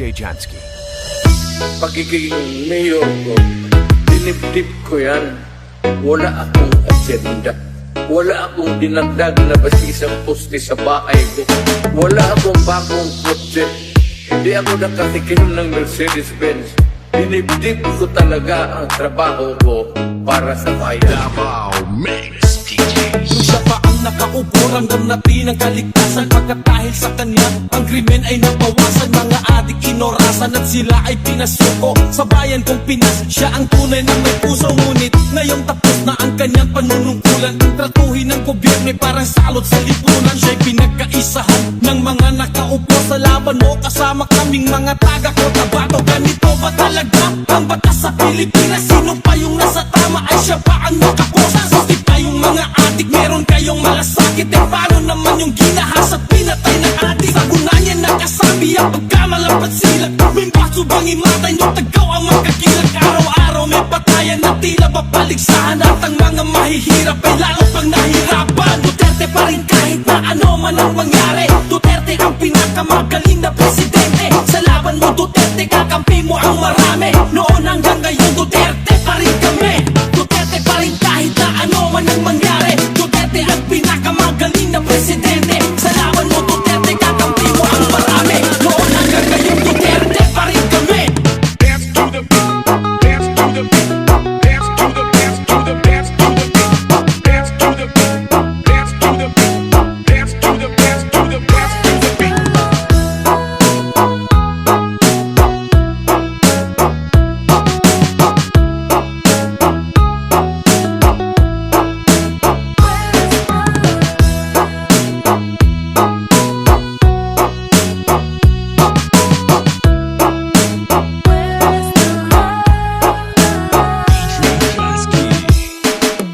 DJ Jansky. Pagiging mayor ko, dinip-dip ko yan. Wala akong agenda. Wala akong dinagdag na basisang poste sa bahay ko. Wala akong bagong kotse. Hindi ako nakatikim ng Mercedes-Benz. Dinip-dip ko talaga ang trabaho ko para sa bayan. Davao Mix DJs. Nung siya pa ang nakaupo, ramdam natin ang kaligtasan. Pagkat dahil sa kanya, ang krimen ay nabawasan. Mga adik inorasan at sila ay pinasuko. Sa bayan kong Pinas, siya ang tunay na may puso. Ngunit ngayong tapos na ang kanyang panunungkulan. Tratuhin ng gobyerno parang salot sa lipunan. Siya'y pinagkaisahan ng mga nakaupo sa laban mo. Kasama kaming mga taga-Cotabato. Ganito ba talaga ang batas sa Pilipinas? Sino pa yung nasa tama ay siya pa ang nakaposa? Susi pa yung mga adik, meron kayong malasakit. E paano naman yung ginahas at pinatay ng adik? Sa gunanya nakasabi ang pagkamalapat sila. May baso bang imatay nyo tagaw ang magkakilag? Araw-araw may patayan na tila babaligsahan. At ang mga mahihirap ay lalo pang nahirapan. Duterte pa rin kahit na ano man ang mangyari. Duterte ang pinakamagaling na presidente. Sa laban mo Duterte, kakampi mo ang marami. Noon hanggang ngayon Duterte pa rin kami. Duterte pa rin kahit na ano man ang mangyari. Duterte ang pinakamagaling na presidente. Sa laban mo Duterte, kakampi mo ang marami. Noon hanggang ngayon Duterte pa rin kami. Dance to the beat, dance to the beat, dance to the dance to the dance to the beat, dance to the beat, dance to the beat, dance to the dance to the dance to the beat.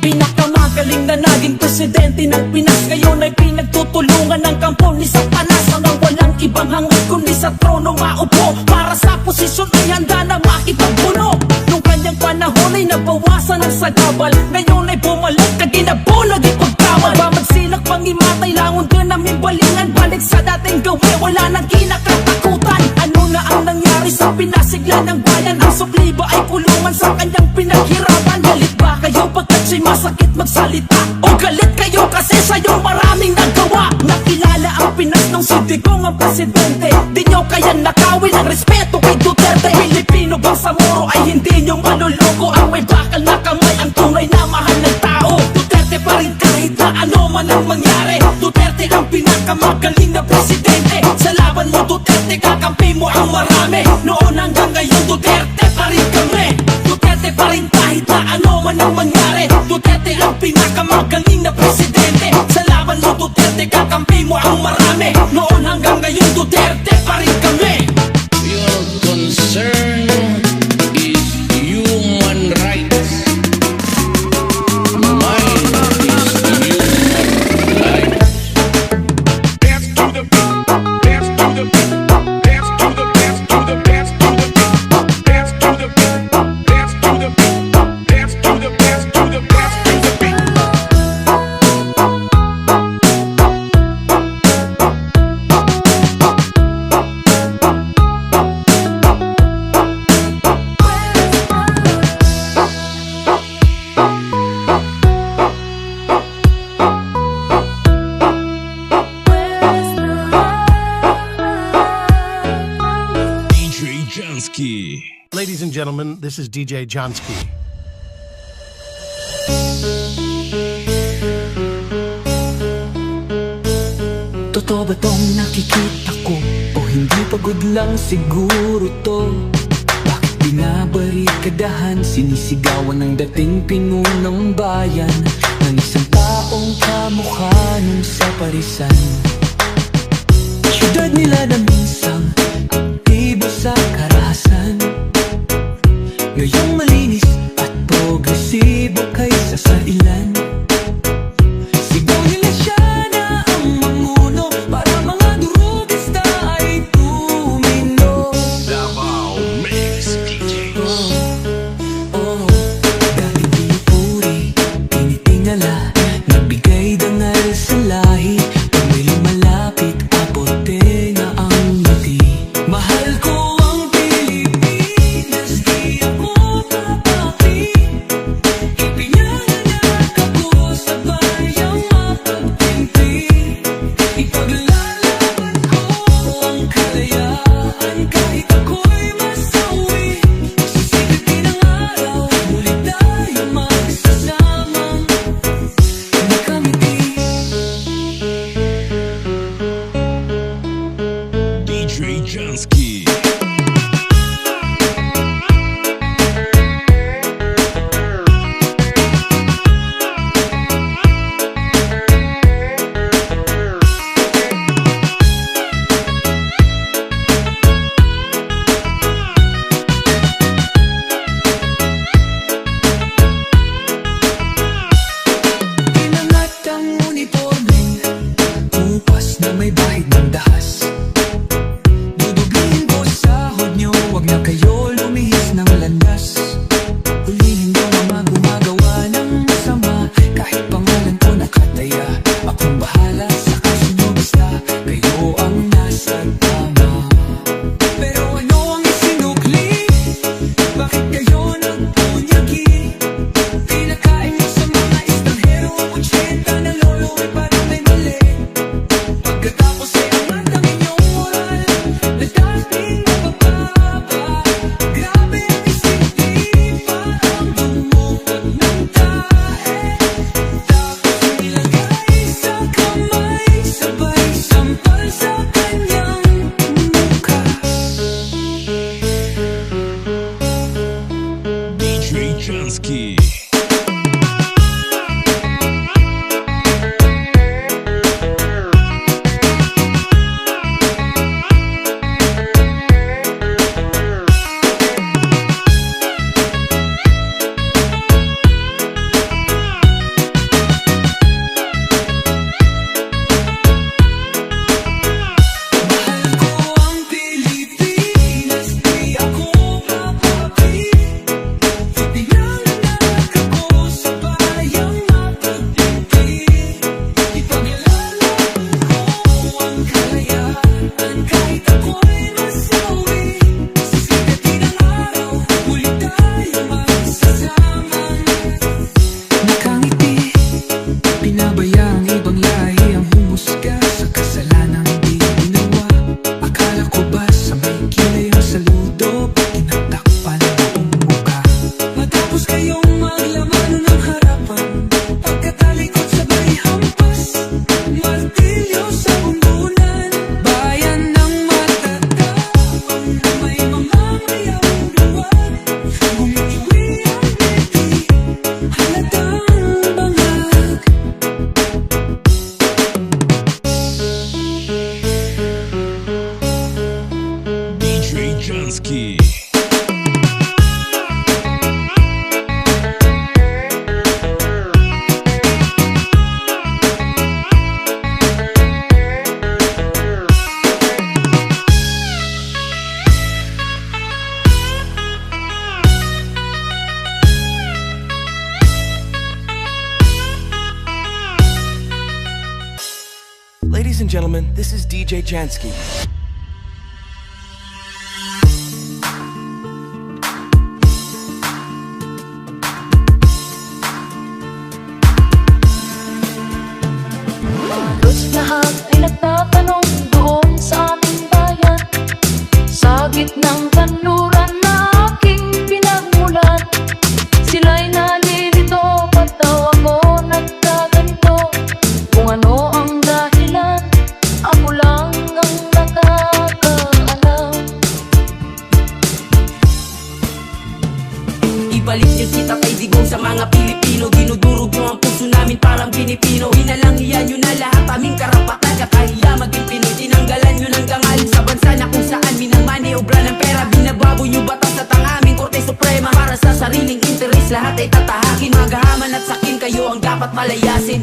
Pinakamagaling na naging presidente ng Pinas. Ngayon ay pinagtutulungan ng kampo ni Satanas. Hanggang walang ibang hangad kundi sa trono maupo. Para sa posisyon ay handa na makipagpuno. Nung kanyang panahon ay nabawasan ang sagabal. Ngayon ay bumalik na ginabulag ipagkawal. Ba magsilak pang imatay langon din namin balingan. Balik sa dating gawe, wala nang kinakatakutan. Ano na ang nangyari sa pinasigla ng bayan? Ang sukli ba ay kulungan sa kanyang pinaghirapan? Galit ba kayo pagkat siya'y masakit magsalita? O galit kayo kasi sa'yo maraming nagawa? Nakilala ang Pinas nung si Digong ang presidente. Di nyo kaya nakawin ang respeto kay Duterte. Pilipino bang sa muro ay hindi nyo manuloko? Ang may bakal na kamay ang tunay na mahal ng tao. Duterte pa rin kahit na ano man ang mangyari. Duterte ang pinakamagaling na presidente. Sa laban mo Duterte, kakampi mo ang marami. Noon hanggang ngayon Duterte pa rin kami. Duterte pa rin kahit na ano man ang mangyari. Duterte ang pinakamagaling na presidente. Sa laban mo Duterte, kakampi mo ang marami. Noon hanggang ngayon Duterte pa rin kami. Your concern is human rights. Mine is human rights. Dance to the beat, dance to the beat, dance to the dance to the dance to the beat, dance to the beat, dance to the beat, dance to the dance to the dance to the beat. DJ Jansky. Ladies and gentlemen, this is DJ Jansky. Totoo ba tong nakikita ko? O hindi pagod lang siguro to? Bakit binabarikadahan? Sinisigawan ng dating pinunong bayan ng isang taong kamukha nung sa parisan. Syudad nila na minsang aktibo sa karahasan. Ngayong malinis at progresibo kaysa sa ilan. Sigaw nila siya na ang manguno para mga durugista ay tumino. Davao Mix DJs. Dati pinupuri, tinitingala, nabigay dangal sa lahi. Pag may lumalapit, apote na ang ngiti. Mahal Jansky. May bahid ng dahas. Dudublihin ko sahod nyo, wag na kayo lumihis ng landas. Hulihin nyo mga gumagawa ng masama, kahit pangalan ko nakataya. Akong bahala sa kaso nyo, basta kayo ang nasa tama. Pero ano ang isinukli? Bakit kayo nagpunyagi? Pinakain nyo sa mga estranghero ang 80 na lolo, ay parang may mali. Pagkatapos ay angat ang inyong moral na dating mabababa. Grabe ang isipin, parang dumukot ng tae. Tapos nilagay sa kamay, sabay sampal sa kanyang mukha. DJ Jansky. Mahal ko ang Pilipinas, di ako mapapi. Ipinanganak ako sa bayang mapagtipid. Ipaglalaro ko ang kalayaan, kahit ako'y masawi. Sisigatin ang araw, muli tayo magsasama. Nakangiti, pinabayang ibang lahi ang humusga sa kasalanang di ginawa. Akala ko ba sa may kilay ang saludo, tinatakpan ang mukha. Matapos kayong maglaman ng harapan, pagkatalikod sabay hampas, martilyo sa bundunan. Bayan ng matatapang na may mamamayang luwan, umiiwi ang ngiti, halatang bangag. DJ Jansky. Ladies and gentlemen, this is DJ Jansky. Halos lahat ay nagtatanong doon sa aming bayan, sa gitnang kanluran na aking pinagmulan. Sila'y nalilito, ba't daw ako nagkaganito? Kung ano ang dahilan, ako lang ang nakakaalam. Ibalik niyo si Tatay Digong sa mga Pilipino. Dinudurog niyo ang puso namin parang Pinipino. Inalangian niyo na lahat aming karapatan. Kakahiya maging Pinoy, tinanggalan niyo ng gangal sa bansa na kung saan minamaniobra ng pera. Binabago niyo batas at ang aming Korte Suprema para sa sariling interes. Lahat ay tatahakin, magahaman at sakin. Kayo ang dapat malayasin.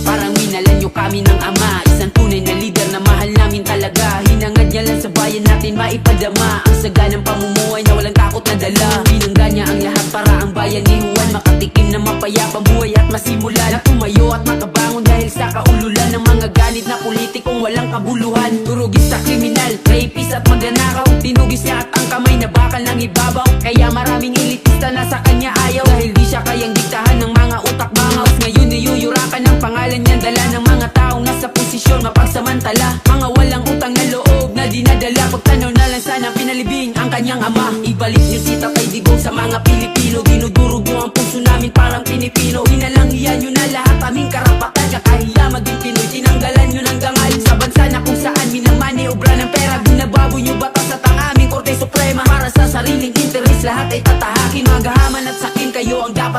Parang minalan niyo kami ng ama, isang tunay na leader na mahal namin talaga. Hinangad niya lang sa bayan natin maipadama ang saganang pamumuhay na walang takot na dala. Binangga niya ang lahat para ang bayan ni Juan makatikim ng mapayapang buhay at masimula na tumayo at makabangon dahil sa kaululan ng mga ganit na politikong walang kabuluhan. Turugis sa kriminal, rapist at magnanakaw. Tinugis niya at ang kamay na bakal ng ibabaw. Kaya maraming elitista na sa kanya ayaw, dahil di siya kayang diktahan ng mga utak bangaws. Ngayon niyuyurakan ang pangalan niya, dala ng mga taong nasa posisyon mapagsamantala. Mga walang utang na loob na dinadala. Pagtanaw na lang sana pinalibing ang kanyang ama. Ibalik niyo si Tatay Digong sa mga Pilipino. Dinudurog niyo ang puso namin parang Pinipino. Inalangian niyo na lahat aming karapatan. Kakahiya maging Pinoy, tinanggalan niyo ng gangal sa bansa na kung saan minamaniobra ng pera. Binabago niyo batas at ang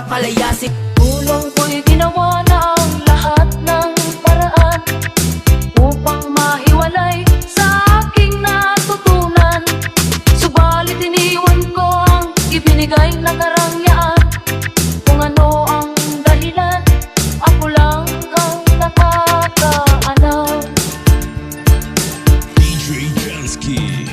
dapat palayasin. Tulong ko'y ginawa na ang lahat ng paraan upang mahiwalay sa aking natutunan. Subalit iniwan ko ang ibinigay na karangyaan. Kung ano ang dahilan, ako lang ang nakakaalam. DJ Jansky.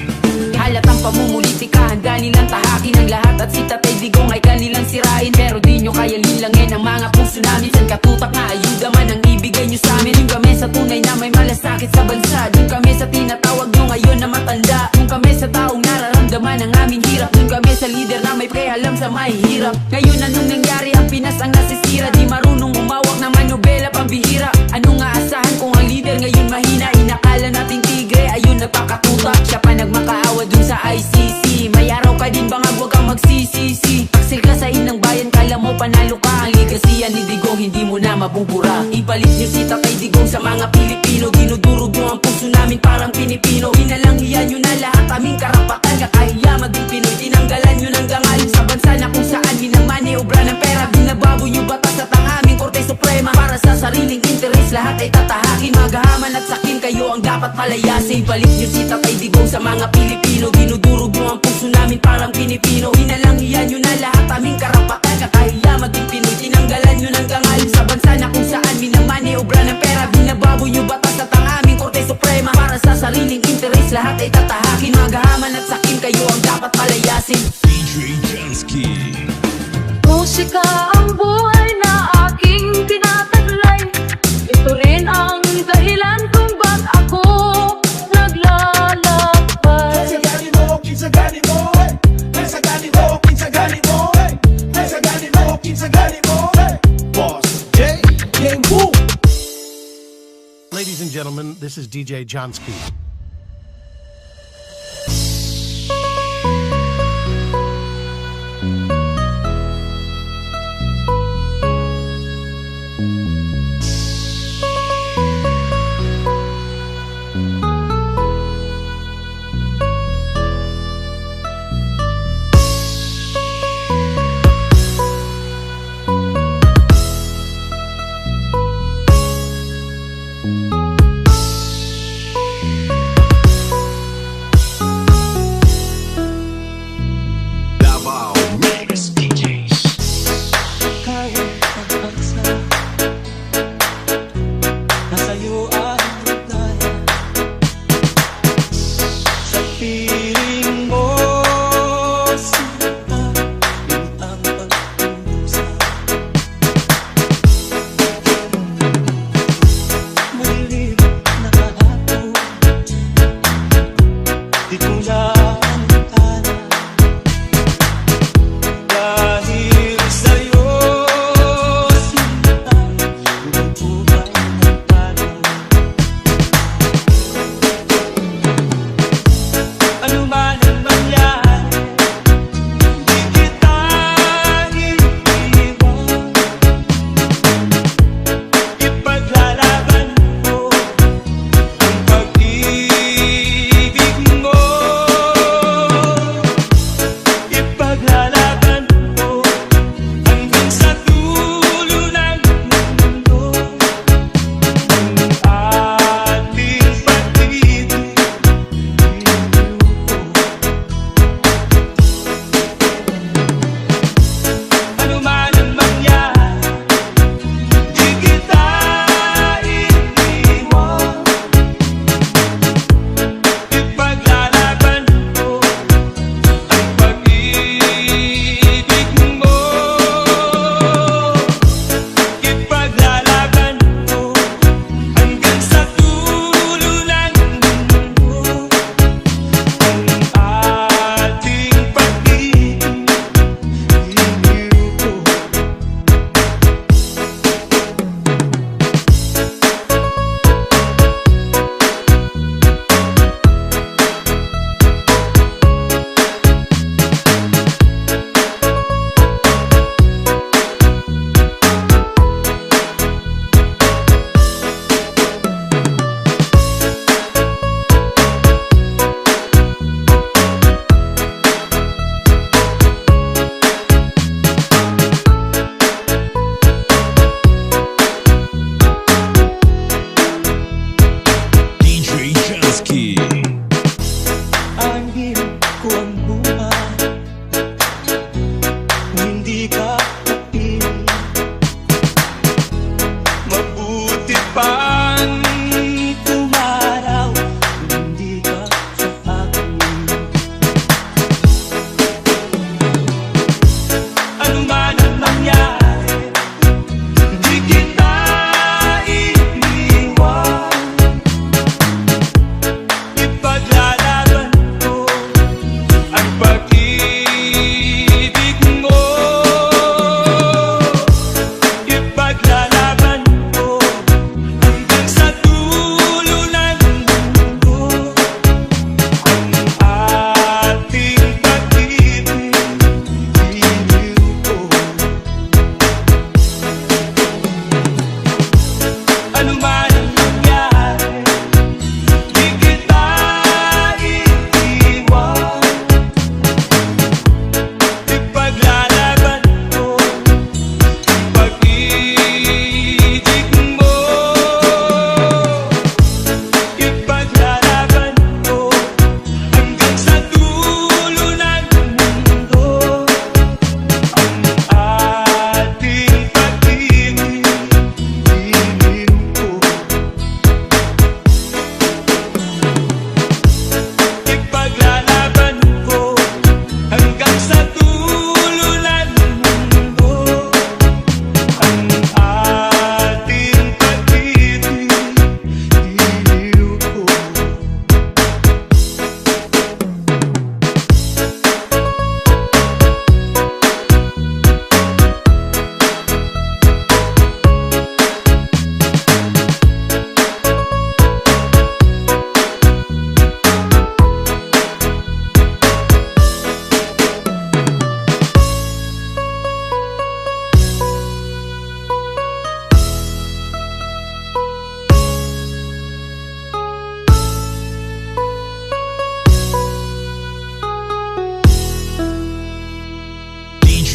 Halatang pamumulitika, handa nilang tahakin ang lahat. At si Tatay Digong ay kanilang sirain, pero di nyo kaya lilangin ang mga puso namin. San katutak na ayuda man ang ibigay nyo sa amin. Yung kami sa tunay na may malasakit sa bansa. Yung kami sa tinatawag nyo ngayon na matanda. Yung kami sa taong nararamdaman ang aming hirap. Yung kami sa leader na may pakialam sa mahihirap. Ngayon anong nangyari, ang Pinas ang nasisira. Di marunong umawak ng manobela pambihira. Anong aasahan kung ang leader ngayon mahina? Inakala nating tigre, ayun nagpakatutak. Siya pa nagmakaawa dun sa ICC. May araw ka din bangag, huwag kang magsisisi. Aksil ka sa inang bayan, kala mo panalo ka. Ang ligasiyan ni Digong hindi mo na mabubura. Ipalit niyo si Tatay Digong sa mga Pilipino. Dinudurog nyo ang puso namin parang Pinipino. Inalangian nyo na lahat aming karapatan. Kakahiya maging Pinoy, tinanggalan nyo ng gangalan sa bansa na kung saan minamaniobra ng pera. Binabago nyo batas at ang aming Korte Suprema. Para sa sariling interes lahat ay tatahakin. Maghahaman at sakin, kayo ang dapat palayasin. Ipalit nyo si Tatay Digong sa mga Pilipino. Dinudurog nyo ang puso namin parang Pinipino. Inalangian nyo na lahat aming karapatan. Kakahiya maging Pinoy, tinanggalan nyo ng gangalan sa bansa na kung saan minamaniobra ng pera. Binabago nyo batas at ang aming Korte Suprema. Para sa sariling interes lahat ay tatahakin. Maghahaman at sakin, kayo ang dapat palayasin. DJ Jansky. Musika ang buhay na aking tinataglay. Ito rin ang dahilan kung ba't ako naglalakbay. Ladies and gentlemen, this is DJ Jansky.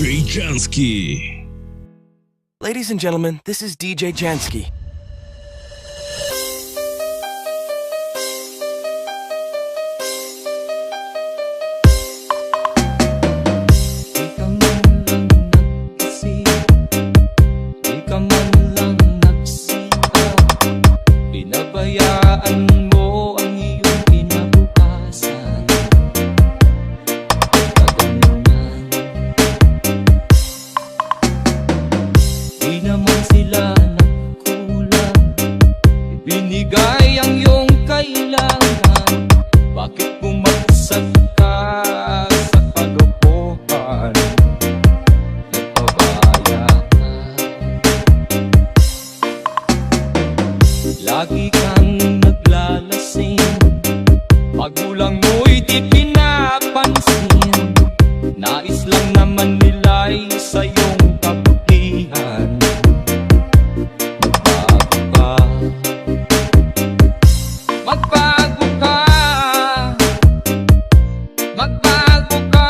DJ Jansky. Ladies and gentlemen, this is DJ Jansky. Lagi kang naglalasing, magulang mo'y di pinapansin. Nais lang naman nila'y sa iyong kabutihan. Magbago ka, magbago ka,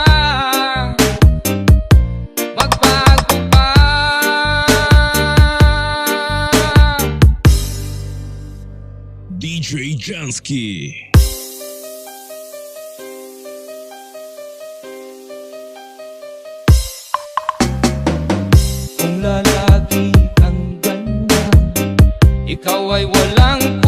magbago ka. DJ Jansky. Kung lalagi kang ganyan, ikaw ay walang